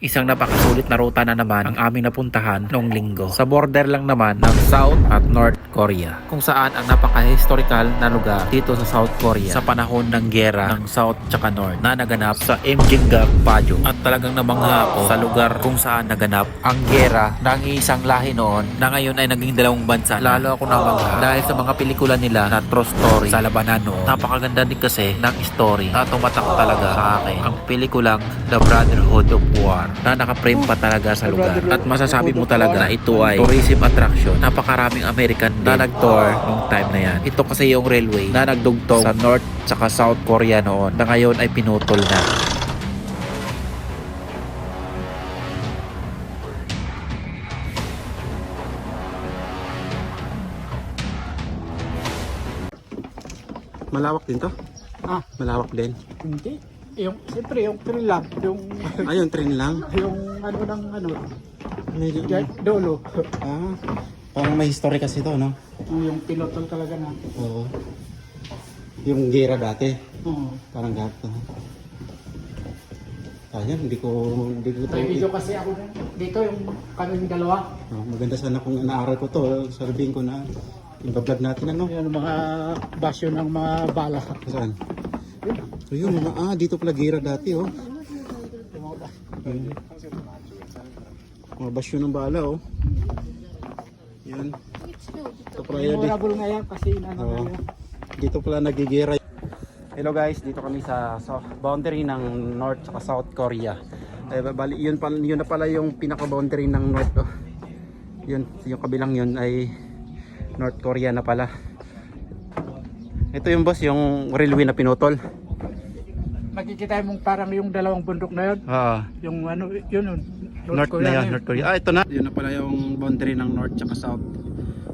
Isang napakasulit na ruta na naman ang aming napuntahan noong linggo. Sa border lang naman ng South at North Korea. Kung saan ang napaka-historical na lugar dito sa South Korea sa panahon ng giyera ng South tsaka North na naganap sa Imjinggak, Paju. At talagang namangha ako sa lugar kung saan naganap ang giyera ng isang lahi noon na ngayon ay naging dalawang bansa. Lalo ako namangha dahil sa mga pelikula nila na true story sa labanan noon. Napakaganda din kasi ng story na tumatak talaga sa akin. Ang pelikulang The Brotherhood of War na nakaprame pa talaga sa lugar. At masasabi mo talaga na ito ay tourism attraction. Napakaraming American na nag-tour nung time na yan. Ito kasi yung railway na nagdugtong sa North tsaka South Korea noon na ngayon ay pinutol na. Malawak din to? Malawak din. Hindi. Siyempre, yung train lang. Ayun, train lang. Yung ano ng ano. Medyo, Dolo. parang may history kasi to, no? Yung pinotol talaga na. Oo. Yung gera dati. Oo. Parang gato. Ayun, hindi ko May video kasi ako dito yung kaming dalawa. maganda sana kung naaral ko to. Sabihin ko na ibablog natin, ano? Yung mga basyo ng mga bala. Saan? Ayun, dito pala gera dati, oh. Mga basyo ng bala, oh. Yan. Ito pala yun. Memorable nga yan kasi Oo. Dito pala nagigera. Hello guys, dito kami sa boundary ng North at South Korea. Bali, yun na pala yung pinaka-boundary ng North. Oh. Yun, yung kabilang yun ay North Korea na pala. Ito yung boss, yung railway na pinutol. Makikita mo parang yung dalawang bundok na yun. Yung ano, yun. North na yun, North Korea. Ito na. Yun na pala yung boundary ng North at South.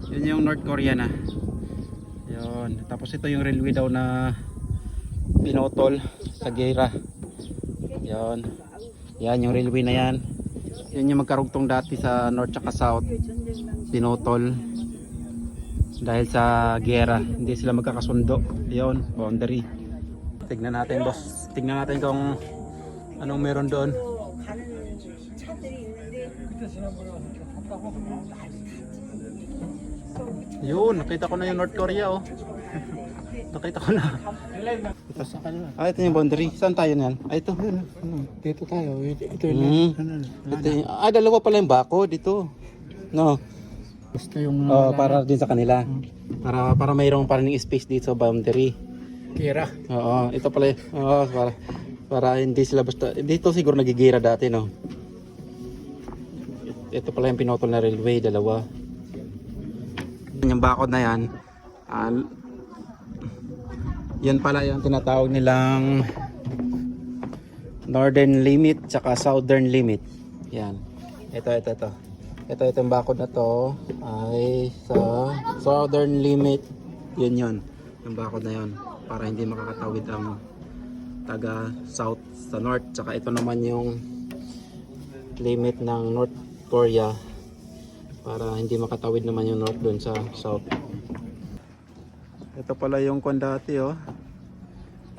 Yun yung North Korea na. Yun. Tapos ito yung railway daw na pinutol sa gera. Yun. Yan yung railway na yan. Yan yung magkarugtong dati sa North at South. Pinutol. Dahil sa gera. Hindi sila magkakasundo. Yun, boundary. Tignan natin boss. Tignan natin kung anong meron doon. Yun, nakita ko na yung North Korea, oh. Nakita ko na. Ito sa kanila. Ito yung boundary. Saan tayo niyan? Ito. Dito tayo. Ito Ito yung, dalawa pala yung bako dito. No. Basta yung Para din sa kanila. Para mayroong parang space dito sa boundary. kira. Oo, ito pala. Para hindi sila basta dito siguro nagigira dati, no. Ito pala yung pinutol na railway, dalawa. Yung bakod na yan, yan pala yung tinatawag nilang northern limit tsaka southern limit. Yan. Ito yung bakod na to ay sa southern limit. Yun yung bakod na yun, para hindi makakatawid ang taga south sa north. Tsaka ito naman yung limit ng North Korea, para hindi makatawid naman yung north doon sa south. Ito pala yung kwan dati, oh.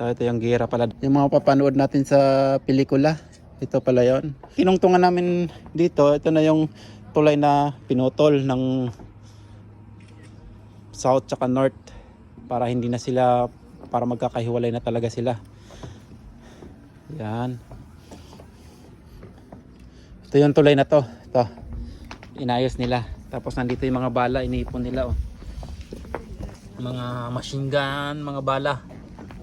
Ito yung gera pala. Yung mga papanood natin sa pelikula, ito pala yon. Kinungtungan namin dito, ito na yung tulay na pinutol ng south tsaka north, para hindi na sila, para magkakahiwalay na talaga sila. Yan. Ito yung tulay na to. Ito. Inayos nila. Tapos nandito yung mga bala, iniipon nila, oh. Mga machine gun, mga bala.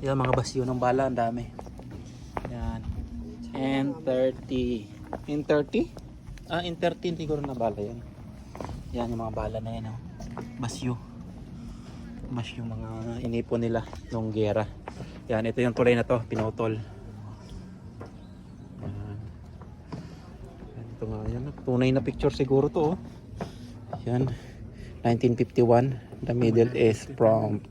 Yan, mga basyo ng bala, ang dami. Yan. N30. N30? N13 siguro na bala yan. Yan yung mga bala na yan, oh. Basyo. Yung mga inipon nila nung gera. Yan, ito yung tulay na to, pinutol. Ito nga yan, tunay na picture siguro to, oh. Yan, 1951. The middle is from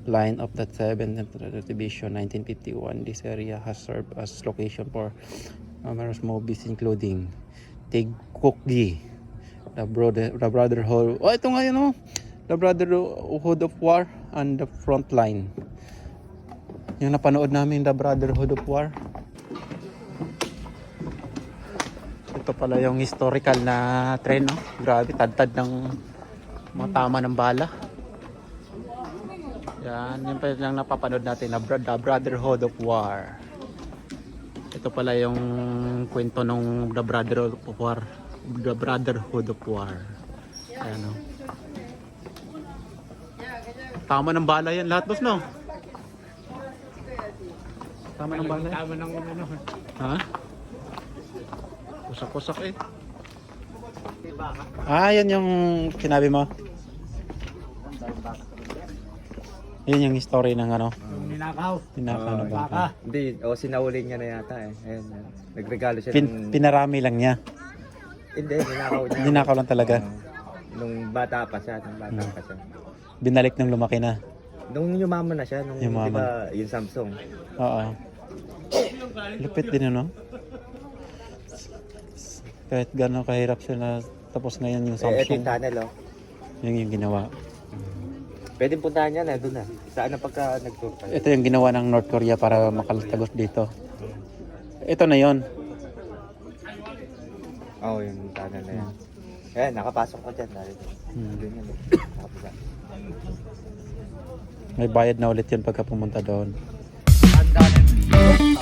line of the 7th Division, 1951. This area has served as location for numerous movies including Taegukgi, the Brotherhood. Oh, ito nga yun, oh. The Brotherhood of War and the Front Line. Yung napanood namin, The Brotherhood of War. Ito pala yung historical na tren, no? Grabe, tad-tad ng mga tama ng bala. Yan pa yung napapanood natin na The Brotherhood of War. Ito pala yung kwento ng The Brotherhood of War. The Brotherhood of War. Ayan, no? Tama ng bala yan lahat, boss, no? Tama ng bala. Tama ng ano. Ha? Kusak-kusak eh. Ah, yan yung sinabi mo. Yan yung story ng ano. Yung ninakaw. Tinaka na ba? Baka. Hindi, o sinahuli niya na yata eh. Ayun, ayun. Nagregalo siya Pinarami lang niya. Hindi, ninakaw niya. Ninakaw lang talaga. Nung bata pa siya, Binalik nung lumaki na. Nung yumaman na siya, nung Yumaman. di ba, yung Samsung. Oo. Lupit din ano. Kahit gano'n kahirap siya na tapos ngayon yung Ito yung Samsung. tunnel, oh. Yung ginawa. Pwede puntahan niya na, doon na. Saan na pagka nag-tour pa? Ito yung ginawa ng North Korea para makaltagos dito. Ito na yon. Oo, yung tunnel na yan. Ayan, nakapasok ko dyan. Doon yan, nakapasa. May bayad na ulit yun pagka pumunta doon. Handa na.